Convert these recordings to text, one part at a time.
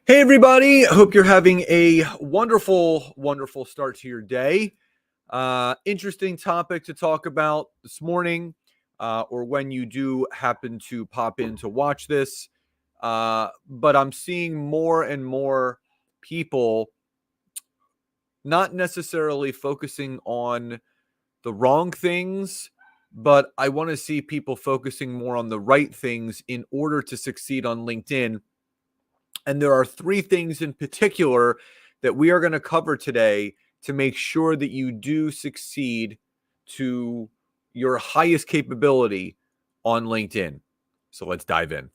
Hey, everybody. Hope you're having a wonderful, wonderful start to your day. Interesting topic to talk about this morning, or when you do happen to pop in to watch this. But I'm seeing more and more people not necessarily focusing on the wrong things, but I want to see people focusing more on the right things in order to succeed on LinkedIn. And there are three things in particular that we are going to cover today to make sure that you do succeed to your highest capability on LinkedIn. So let's dive in.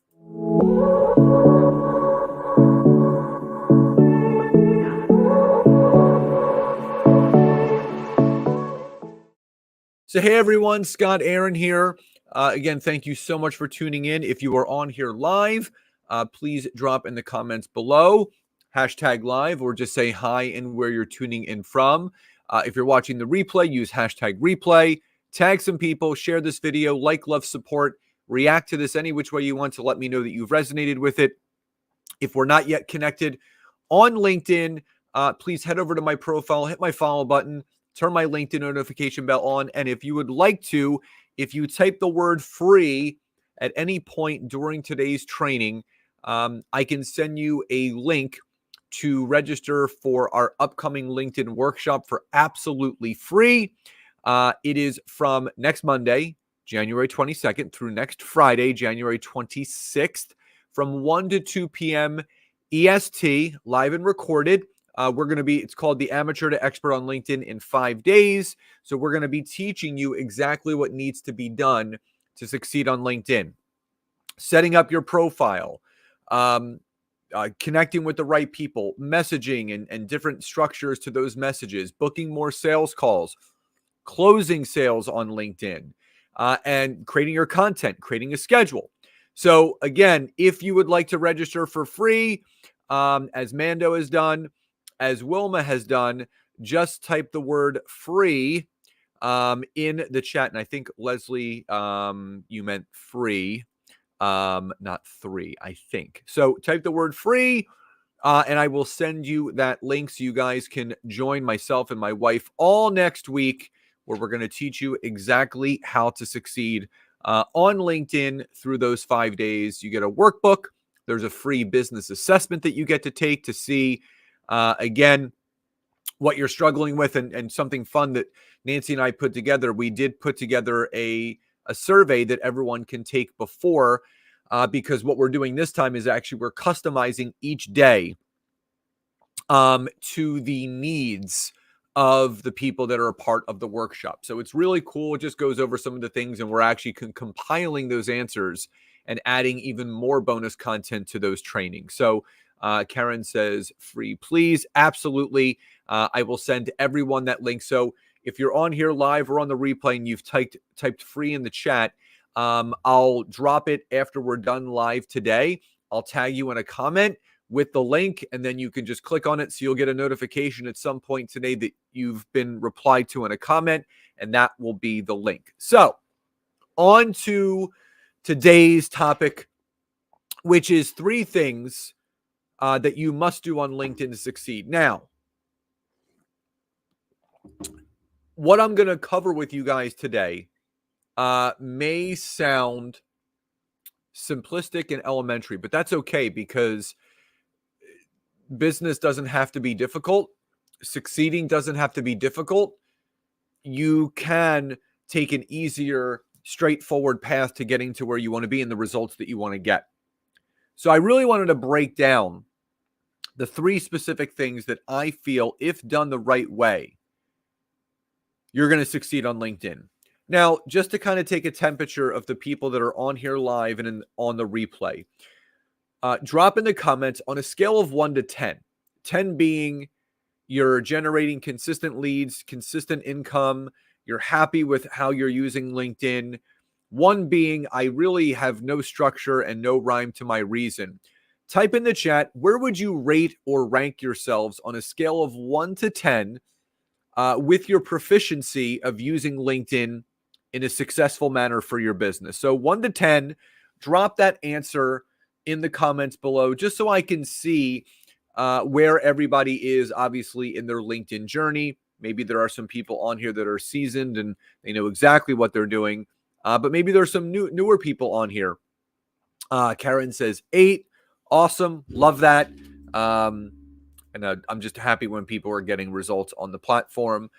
So, hey everyone, Scott Aaron here. Again, thank you so much for tuning in. If you are on here live, please drop in the comments below, hashtag live, or just say hi and where you're tuning in from. If you're watching the replay, use hashtag replay, tag some people, share this video, like, love, support, react to this any which way you want to let me know that you've resonated with it. If we're not yet connected on LinkedIn, please head over to my profile, hit my follow button, turn my LinkedIn notification bell on. And if you would like to, if you type the word free at any point during today's training, I can send you a link to register for our upcoming LinkedIn workshop for absolutely free. It is from next Monday, January 22nd, through next Friday, January 26th, from 1 to 2 p.m. EST, live and recorded. It's called the Amateur to Expert on LinkedIn in 5 days. So we're going to be teaching you exactly what needs to be done to succeed on LinkedIn. Setting up your profile, connecting with the right people, messaging and different structures to those messages, booking more sales calls, closing sales on LinkedIn, and creating your content, creating a schedule. So again, if you would like to register for free, as Mando has done, as Wilma has done, just type the word free in the chat. And I think, Leslie, you meant free, not three, I think. So type the word free, and I will send you that link so you guys can join myself and my wife all next week, where we're going to teach you exactly how to succeed on LinkedIn through those 5 days. You get a workbook. There's a free business assessment that you get to take to see, again, what you're struggling with, and something fun that Nancy and I put together. We did put together a survey that everyone can take before, because what we're doing this time is actually we're customizing each day to the needs of the people that are a part of the workshop. So it's really cool. It just goes over some of the things, and we're actually compiling those answers and adding even more bonus content to those trainings. So Karen says, free, please. Absolutely. I will send everyone that link. So if you're on here live or on the replay and you've typed free in the chat, I'll drop it after we're done live today. I'll tag you in a comment with the link, and then you can just click on it. So you'll get a notification at some point today that you've been replied to in a comment, and that will be the link. So on to today's topic, which is three things that you must do on LinkedIn to succeed. Now, what I'm going to cover with you guys today may sound simplistic and elementary, but that's okay, because business doesn't have to be difficult. Succeeding doesn't have to be difficult. You can take an easier, straightforward path to getting to where you want to be and the results that you want to get. So I really wanted to break down the three specific things that I feel, if done the right way, you're going to succeed on LinkedIn. Now, just to kind of take a temperature of the people that are on here live and on the replay, drop in the comments on a scale of 1 to 10. 10 being you're generating consistent leads, consistent income, you're happy with how you're using LinkedIn. 1 being I really have no structure and no rhyme to my reason. Type in the chat, where would you rate or rank yourselves on a scale of 1 to 10 with your proficiency of using LinkedIn in a successful manner for your business? So 1 to 10, drop that answer in the comments below, just so I can see where everybody is obviously in their LinkedIn journey. Maybe there are some people on here that are seasoned and they know exactly what they're doing. But maybe there's some newer people on here. Karen says 8. Awesome. Love that. And I'm just happy when people are getting results on the platform.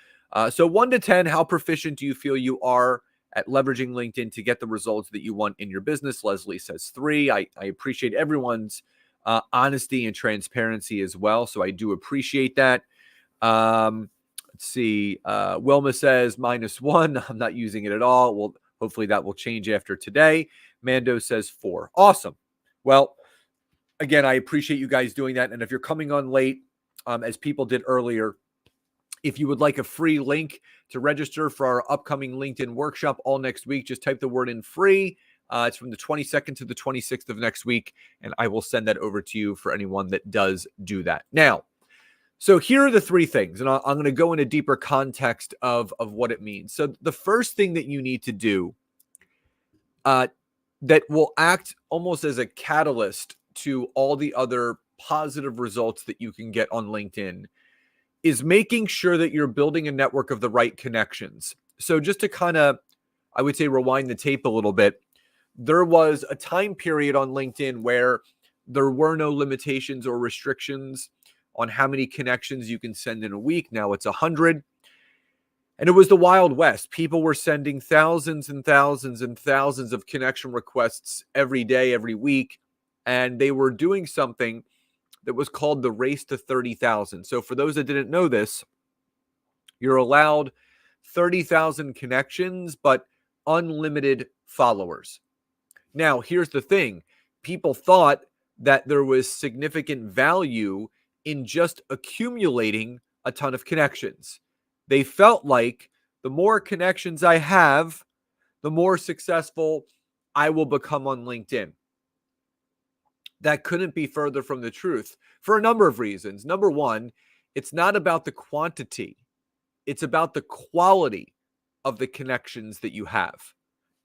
So 1 to 10, how proficient do you feel you are at leveraging LinkedIn to get the results that you want in your business? Leslie says 3. I appreciate everyone's honesty and transparency as well. So I do appreciate that. Let's see. Wilma says -1. I'm not using it at all. Well, hopefully that will change after today. Mando says 4. Awesome. Well, again, I appreciate you guys doing that. And if you're coming on late, as people did earlier, if you would like a free link to register for our upcoming LinkedIn workshop all next week, just type the word in free. It's from the 22nd to the 26th of next week, and I will send that over to you for anyone that does do that. Now, so here are the 3 things, and I'm going to go into deeper context of what it means. So the first thing that you need to do that will act almost as a catalyst to all the other positive results that you can get on LinkedIn is making sure that you're building a network of the right connections. So just to kind of, I would say, rewind the tape a little bit, there was a time period on LinkedIn where there were no limitations or restrictions on how many connections you can send in a week. Now it's 100. And it was the Wild West. People were sending thousands and thousands and thousands of connection requests every day, every week. And they were doing something that was called the race to 30,000. So for those that didn't know this, you're allowed 30,000 connections, but unlimited followers. Now, here's the thing. People thought that there was significant value in just accumulating a ton of connections. They felt like the more connections I have, the more successful I will become on LinkedIn. That couldn't be further from the truth for a number of reasons. Number one, it's not about the quantity. It's about the quality of the connections that you have.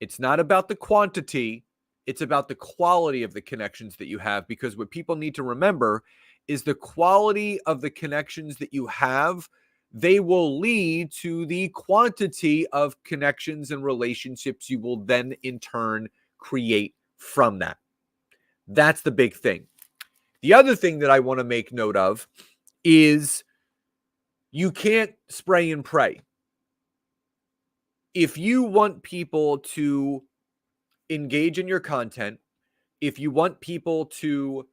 It's not about the quantity. It's about the quality of the connections that you have, because what people need to remember is the quality of the connections that you have, they will lead to the quantity of connections and relationships you will then in turn create from that. That's the big thing. The other thing that I want to make note of is you can't spray and pray. If you want people to engage in your content, if you want people to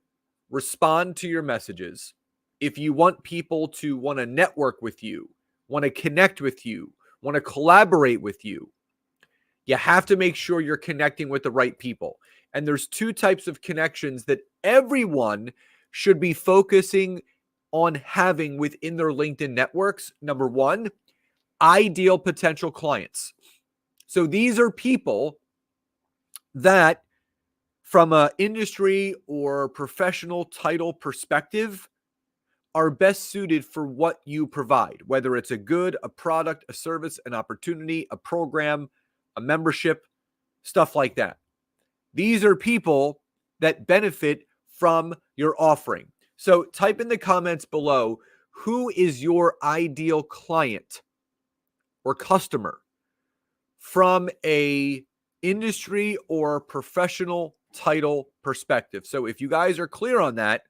respond to your messages, if you want people to want to network with you, want to connect with you, want to collaborate with you, you have to make sure you're connecting with the right people. And there's 2 types of connections that everyone should be focusing on having within their LinkedIn networks. Number 1, ideal potential clients. So these are people that, from an industry or professional title perspective, are best suited for what you provide, whether it's a good, a product, a service, an opportunity, a program, a membership, stuff like that. These are people that benefit from your offering. So type in the comments below, who is your ideal client or customer from a industry or professional title perspective. So if you guys are clear on that,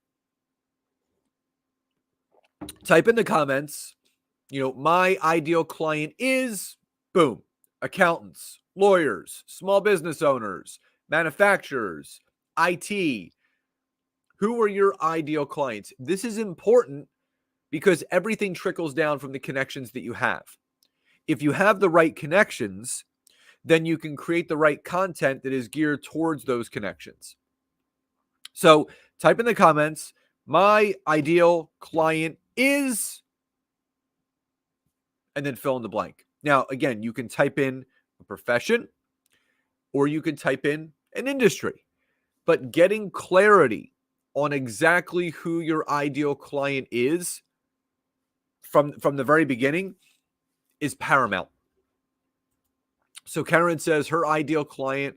type in the comments, my ideal client is, boom, accountants, lawyers, small business owners, manufacturers, IT. Who are your ideal clients? This is important because everything trickles down from the connections that you have. If you have the right connections, then you can create the right content that is geared towards those connections. So type in the comments, my ideal client is, and then fill in the blank. Now, again, you can type in a profession or you can type in an industry, but getting clarity on exactly who your ideal client is from the very beginning is paramount. So Karen says her ideal client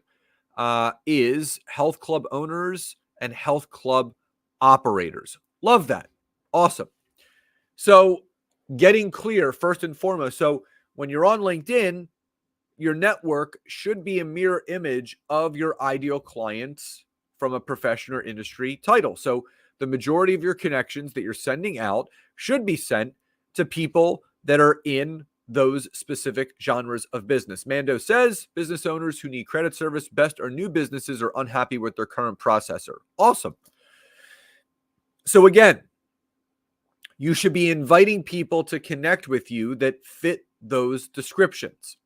is health club owners and health club operators. Love that. Awesome. So getting clear first and foremost. So when you're on LinkedIn, your network should be a mirror image of your ideal clients from a profession or industry title. So the majority of your connections that you're sending out should be sent to people that are in those specific genres of business. Mando says business owners who need credit service best are new businesses or unhappy with their current processor. Awesome. So again, you should be inviting people to connect with you that fit those descriptions.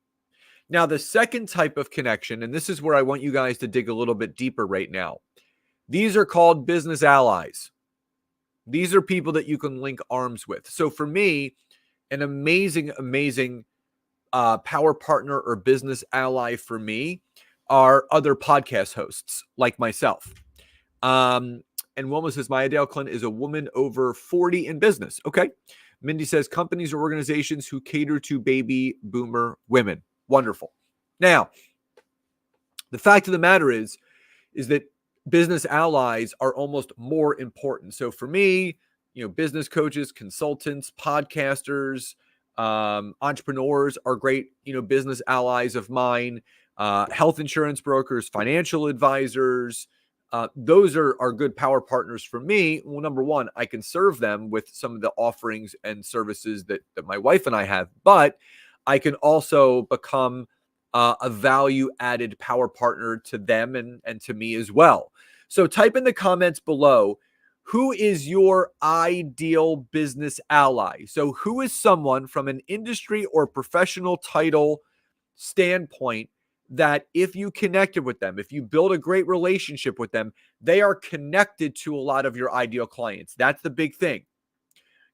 Now, the second type of connection, and this is where I want you guys to dig a little bit deeper right now. These are called business allies. These are people that you can link arms with. So for me, an amazing power partner or business ally for me are other podcast hosts like myself. And Wilma says, my ideal client is a woman over 40 in business. Okay. Mindy says, companies or organizations who cater to baby boomer women. Wonderful. Now, the fact of the matter is that business allies are almost more important. So for me, business coaches, consultants, podcasters, entrepreneurs are great, business allies of mine. Health insurance brokers, financial advisors, those are good power partners for me. Well, number one, I can serve them with some of the offerings and services that my wife and I have, but I can also become a value-added power partner to them and to me as well. So type in the comments below, who is your ideal business ally? So who is someone from an industry or professional title standpoint that if you connected with them, if you build a great relationship with them, they are connected to a lot of your ideal clients? That's the big thing.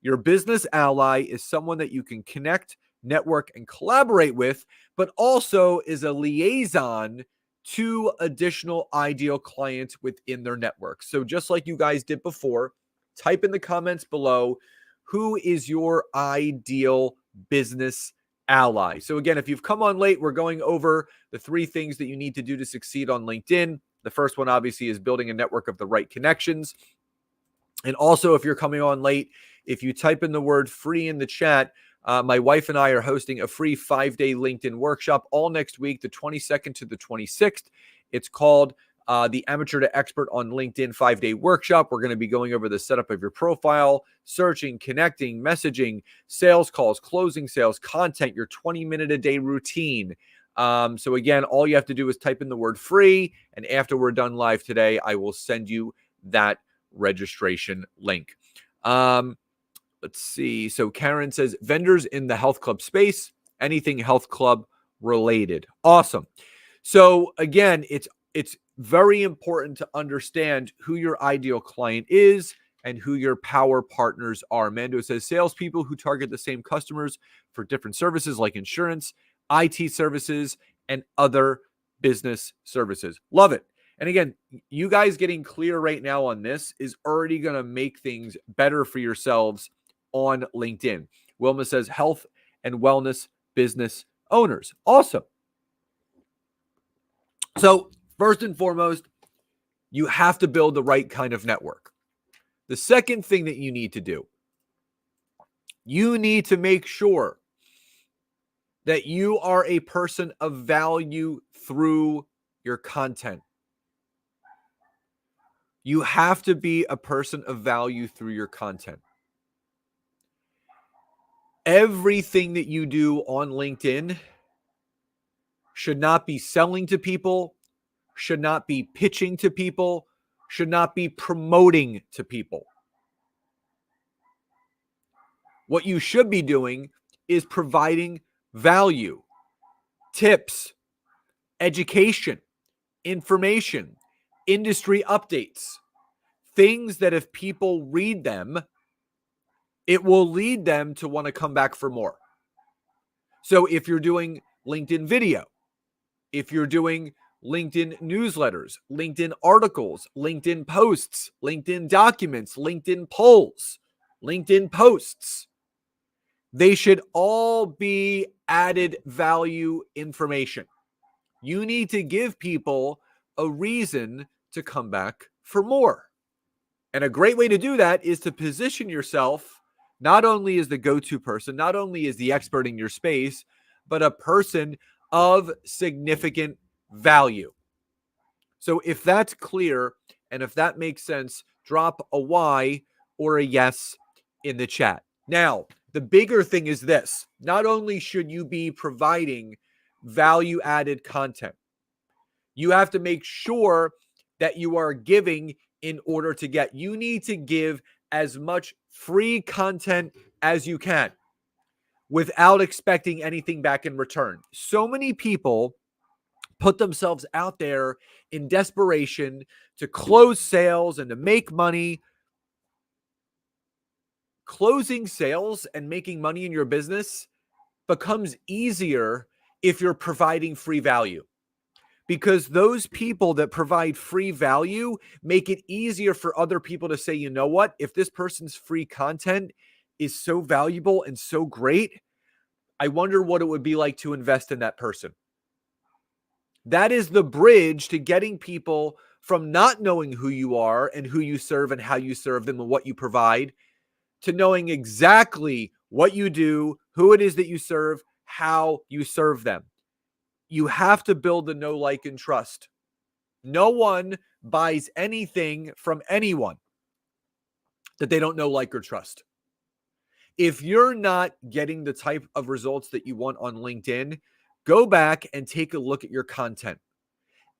Your business ally is someone that you can connect, network, and collaborate with, but also is a liaison to additional ideal clients within their network. So just like you guys did before, type in the comments below, who is your ideal business ally? So again, if you've come on late, we're going over the 3 things that you need to do to succeed on LinkedIn. The first one, obviously, is building a network of the right connections. And also, if you're coming on late, if you type in the word free in the chat, my wife and I are hosting a free 5-day LinkedIn workshop all next week, the 22nd to the 26th. It's called the Amateur to Expert on LinkedIn 5-day workshop. We're going to be going over the setup of your profile, searching, connecting, messaging, sales calls, closing sales, content, your 20-minute a day routine. So again, all you have to do is type in the word free. And after we're done live today, I will send you that registration link. Let's see. So Karen says, vendors in the health club space, anything health club related. Awesome. So again, it's very important to understand who your ideal client is and who your power partners are. Mando says, salespeople who target the same customers for different services like insurance, IT services, and other business services. Love it. And again, you guys getting clear right now on this is already going to make things better for yourselves on LinkedIn. Wilma says health and wellness business owners. Awesome. So first and foremost, you have to build the right kind of network. The second thing that you need to do, you need to make sure that you are a person of value through your content. You have to be a person of value through your content. Everything that you do on LinkedIn should not be selling to people, should not be pitching to people, should not be promoting to people. What you should be doing is providing value, tips, education, information, industry updates, things that if people read them, it will lead them to want to come back for more. So if you're doing LinkedIn video, if you're doing LinkedIn newsletters, LinkedIn articles, LinkedIn posts, LinkedIn documents, LinkedIn polls, LinkedIn posts, they should all be added value information. You need to give people a reason to come back for more. And a great way to do that is to position yourself not only as the go-to person, not only as the expert in your space, but a person of significant value. So if that's clear and if that makes sense, drop a Y or a yes in the chat. Now, the bigger thing is this. Not only should you be providing value-added content, you have to make sure that you are giving in order to get. You need to give as much free content as you can without expecting anything back in return. So many people put themselves out there in desperation to close sales and to make money. Closing sales and making money in your business becomes easier if you're providing free value, because those people that provide free value make it easier for other people to say, you know what, if this person's free content is so valuable and so great, I wonder what it would be like to invest in that person. That is the bridge to getting people from not knowing who you are and who you serve and how you serve them and what you provide to knowing exactly what you do, who it is that you serve, how you serve them. You have to build the know, like, and trust. No one buys anything from anyone that they don't know, like, or trust. If you're not getting the type of results that you want on LinkedIn, go back and take a look at your content.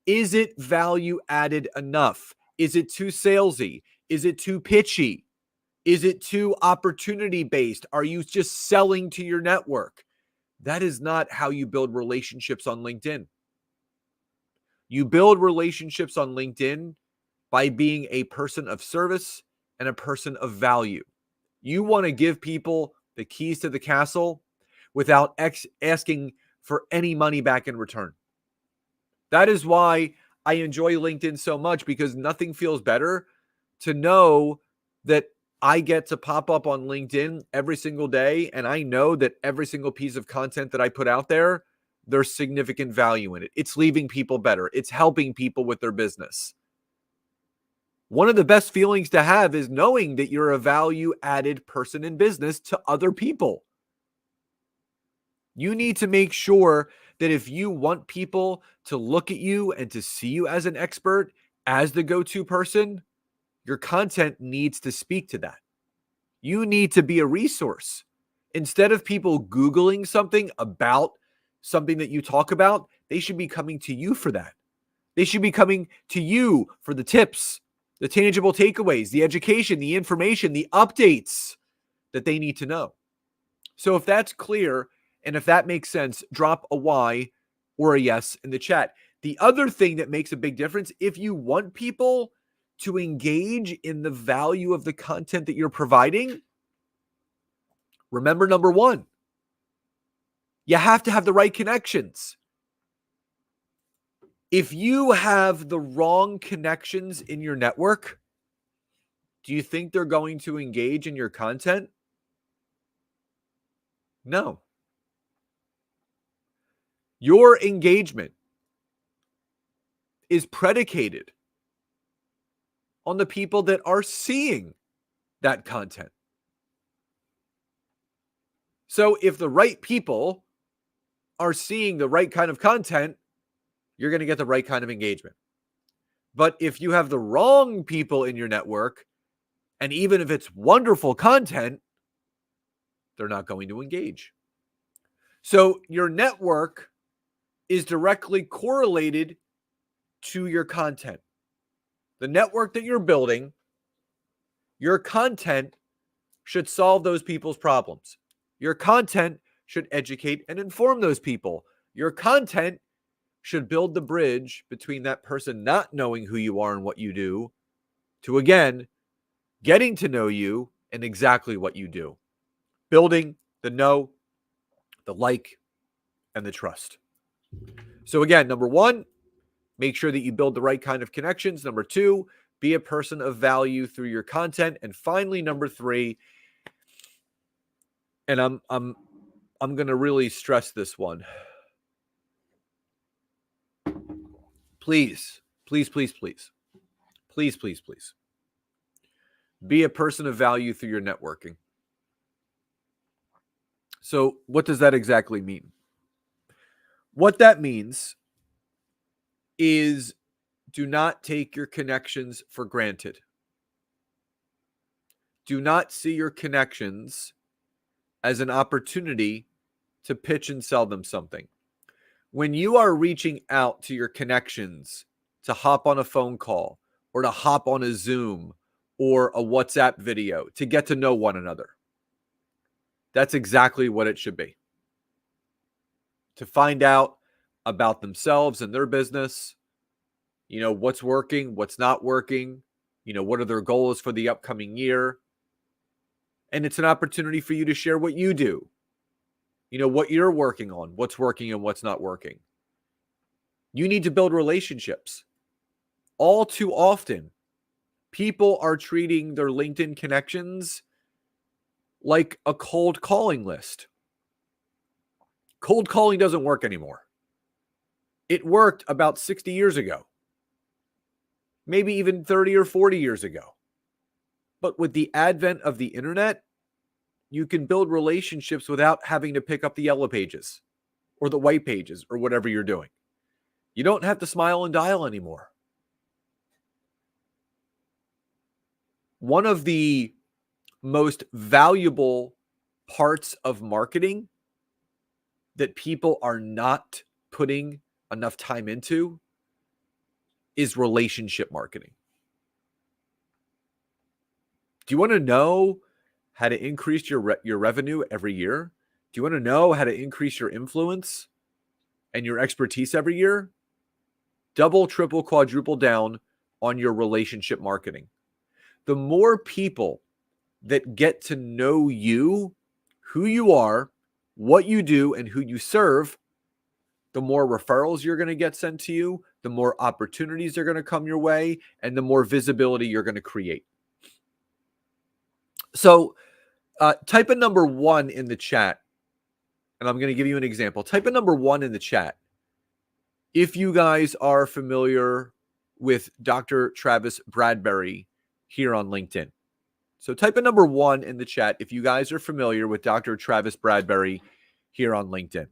Is it value added enough? Is it too salesy? Is it too pitchy? Is it too opportunity based? Are you just selling to your network? That is not how you build relationships on LinkedIn. You build relationships on LinkedIn by being a person of service and a person of value. You want to give people the keys to the castle without asking for any money back in return. That is why I enjoy LinkedIn so much, because nothing feels better to know that I get to pop up on LinkedIn every single day, and I know that every single piece of content that I put out there, there's significant value in it. It's leaving people better. It's helping people with their business. One of the best feelings to have is knowing that you're a value-added person in business to other people. You need to make sure that if you want people to look at you and to see you as an expert, as the go-to person, your content needs to speak to that. You need to be a resource. Instead of people Googling something about something that you talk about, they should be coming to you for that. They should be coming to you for the tips, the tangible takeaways, the education, the information, the updates that they need to know. So if that's clear and if that makes sense, drop a Y or a yes in the chat. The other thing that makes a big difference, if you want people to engage in the value of the content that you're providing, remember number one, you have to have the right connections. If you have the wrong connections in your network, do you think they're going to engage in your content? No. Your engagement is predicated on the people that are seeing that content. So if the right people are seeing the right kind of content, you're going to get the right kind of engagement. But if you have the wrong people in your network, and even if it's wonderful content, they're not going to engage. So your network is directly correlated to your content. The network that you're building, your content should solve those people's problems. Your content should educate and inform those people. Your content should build the bridge between that person not knowing who you are and what you do to, again, getting to know you and exactly what you do. Building the know, the like, and the trust. So again, number one, make sure that you build the right kind of connections. Number two, be a person of value through your content. And finally, number three, and I'm going to really stress this one. Please, please, please, please, please, please, please. Be a person of value through your networking. So, what does that exactly mean? What that means is do not take your connections for granted. Do not see your connections as an opportunity to pitch and sell them something. When you are reaching out to your connections to hop on a phone call or to hop on a Zoom or a WhatsApp video to get to know one another, that's exactly what it should be. To find out about themselves and their business, what's working, what's not working, what are their goals for the upcoming year. And it's an opportunity for you to share what you do, what you're working on, what's working and what's not working. You need to build relationships. All too often, people are treating their LinkedIn connections like a cold calling list. Cold calling doesn't work anymore. It worked about 60 years ago, maybe even 30 or 40 years ago. But with the advent of the internet, you can build relationships without having to pick up the yellow pages or the white pages or whatever you're doing. You don't have to smile and dial anymore. One of the most valuable parts of marketing that people are not putting enough time into is relationship marketing. Do you want to know how to increase your revenue every year? Do you want to know how to increase your influence and your expertise every year? Double, triple, quadruple down on your relationship marketing. The more people that get to know you, who you are, what you do, and who you serve, the more referrals you're going to get sent to you, the more opportunities are going to come your way, and the more visibility you're going to create. So type a number 1 in the chat, and I'm going to give you an example. Type a number 1 in the chat if you guys are familiar with Dr. Travis Bradberry here on LinkedIn. So type a number 1 in the chat if you guys are familiar with Dr. Travis Bradberry here on LinkedIn.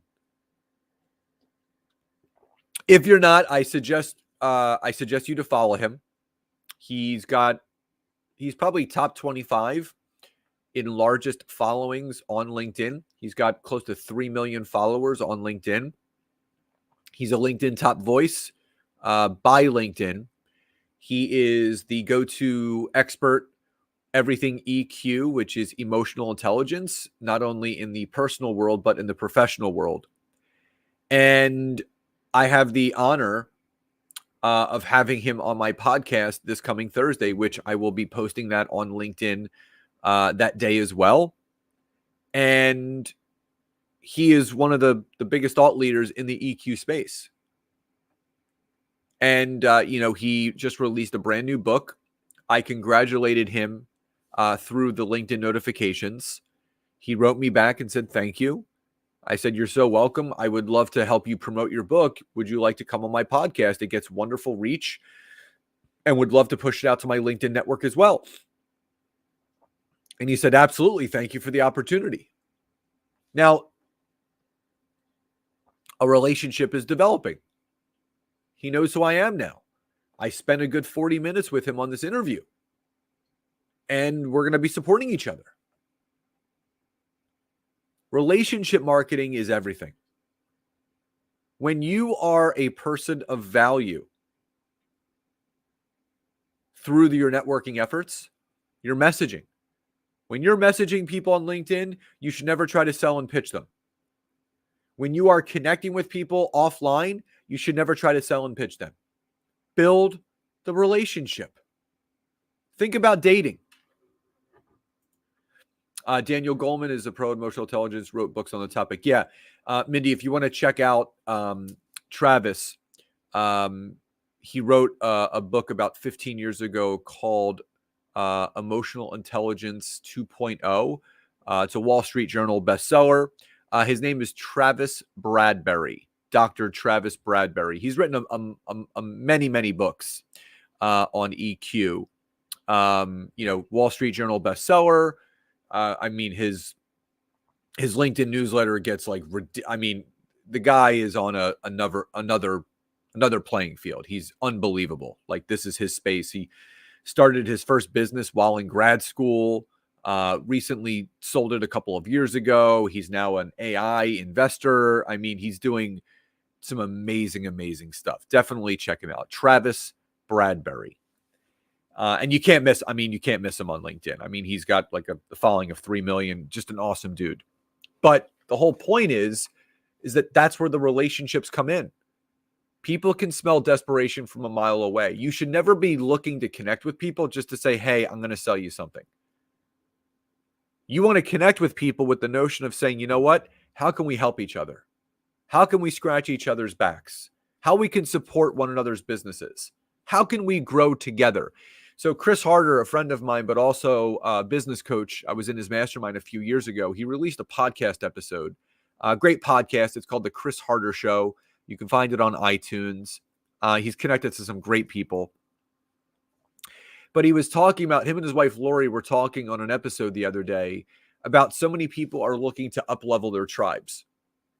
If you're not, I suggest you to follow him. He's probably top 25 in largest followings on LinkedIn. He's got close to 3 million followers on LinkedIn. He's a LinkedIn top voice by LinkedIn. He is the go-to expert, everything EQ, which is emotional intelligence, not only in the personal world, but in the professional world. And I have the honor of having him on my podcast this coming Thursday, which I will be posting that on LinkedIn that day as well. And he is one of the biggest thought leaders in the EQ space. And, he just released a brand new book. I congratulated him through the LinkedIn notifications. He wrote me back and said, thank you. I said, you're so welcome. I would love to help you promote your book. Would you like to come on my podcast? It gets wonderful reach and would love to push it out to my LinkedIn network as well. And he said, absolutely. Thank you for the opportunity. Now, a relationship is developing. He knows who I am now. I spent a good 40 minutes with him on this interview. And we're going to be supporting each other. Relationship marketing is everything. When you are a person of value through your networking efforts, your messaging. When you're messaging people on LinkedIn, you should never try to sell and pitch them. When you are connecting with people offline, you should never try to sell and pitch them. Build the relationship. Think about dating. Daniel Goleman is a pro emotional intelligence, wrote books on the topic. Yeah. Mindy, if you want to check out Travis, he wrote a book about 15 years ago called Emotional Intelligence 2.0. It's a Wall Street Journal bestseller. His name is Travis Bradberry, Dr. Travis Bradberry. He's written many, many books on EQ. Wall Street Journal bestseller. I mean, his LinkedIn newsletter gets like, the guy is on another playing field. He's unbelievable. Like, this is his space. He started his first business while in grad school. Recently sold it a couple of years ago. He's now an AI investor. I mean, he's doing some amazing stuff. Definitely check him out. Travis Bradberry. And you can't miss him on LinkedIn. I mean, he's got like a following of 3 million, just an awesome dude. But the whole point is that's where the relationships come in. People can smell desperation from a mile away. You should never be looking to connect with people just to say, hey, I'm going to sell you something. You want to connect with people with the notion of saying, you know what? How can we help each other? How can we scratch each other's backs? How we can support one another's businesses? How can we grow together? So Chris Harder, a friend of mine, but also a business coach, I was in his mastermind a few years ago. He released a podcast episode, a great podcast. It's called The Chris Harder Show. You can find it on iTunes. He's connected to some great people. But he was talking about, him and his wife Lori were talking on an episode the other day about so many people are looking to up-level their tribes,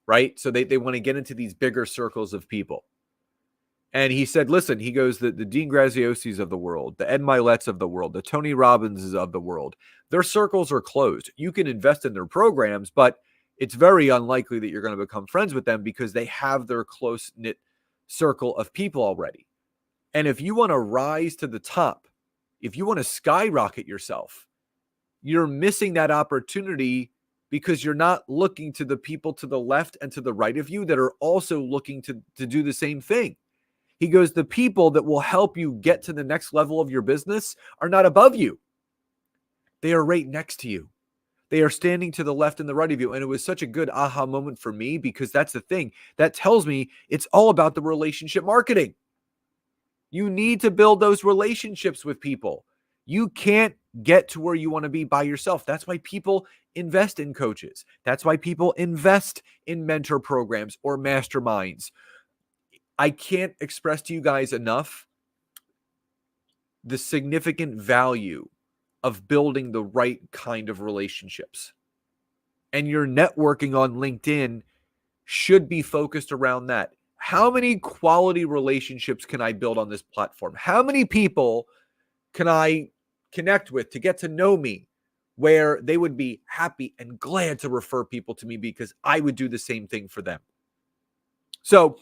right? So they want to get into these bigger circles of people. And he said, listen, he goes, the Dean Graziosis of the world, the Ed Milet's of the world, the Tony Robbinses of the world, their circles are closed. You can invest in their programs, but it's very unlikely that you're going to become friends with them because they have their close-knit circle of people already. And if you want to rise to the top, if you want to skyrocket yourself, you're missing that opportunity because you're not looking to the people to the left and to the right of you that are also looking to do the same thing. He goes, the people that will help you get to the next level of your business are not above you. They are right next to you. They are standing to the left and the right of you. And it was such a good aha moment for me because that's the thing. That tells me it's all about the relationship marketing. You need to build those relationships with people. You can't get to where you want to be by yourself. That's why people invest in coaches. That's why people invest in mentor programs or masterminds. I can't express to you guys enough the significant value of building the right kind of relationships. And your networking on LinkedIn should be focused around that. How many quality relationships can I build on this platform? How many people can I connect with to get to know me where they would be happy and glad to refer people to me because I would do the same thing for them? So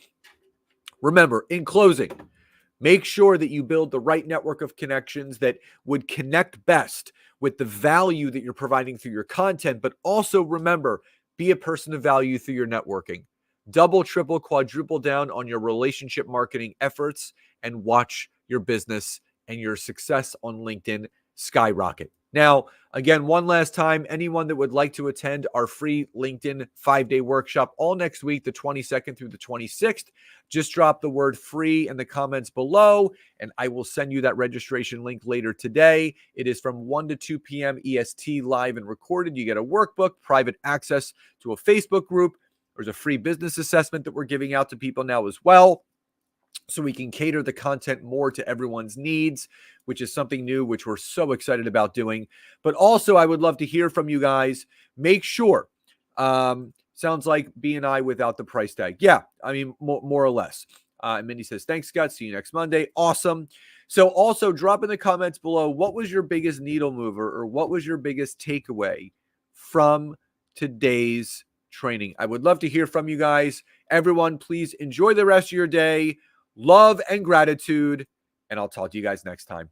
remember, in closing, make sure that you build the right network of connections that would connect best with the value that you're providing through your content. But also remember, be a person of value through your networking. Double, triple, quadruple down on your relationship marketing efforts and watch your business and your success on LinkedIn skyrocket. Now, again, one last time, anyone that would like to attend our free LinkedIn 5-day workshop all next week, the 22nd through the 26th, just drop the word free in the comments below, and I will send you that registration link later today. It is from 1 to 2 p.m. EST, live and recorded. You get a workbook, private access to a Facebook group. There's a free business assessment that we're giving out to people now as well, so we can cater the content more to everyone's needs, which is something new, which we're so excited about doing. But also, I would love to hear from you guys. Make sure, sounds like BNI without the price tag. Yeah, I mean, more or less. And Mindy says, thanks, Scott. See you next Monday. Awesome. So also drop in the comments below, what was your biggest needle mover or what was your biggest takeaway from today's training? I would love to hear from you guys. Everyone, please enjoy the rest of your day. Love and gratitude, and I'll talk to you guys next time.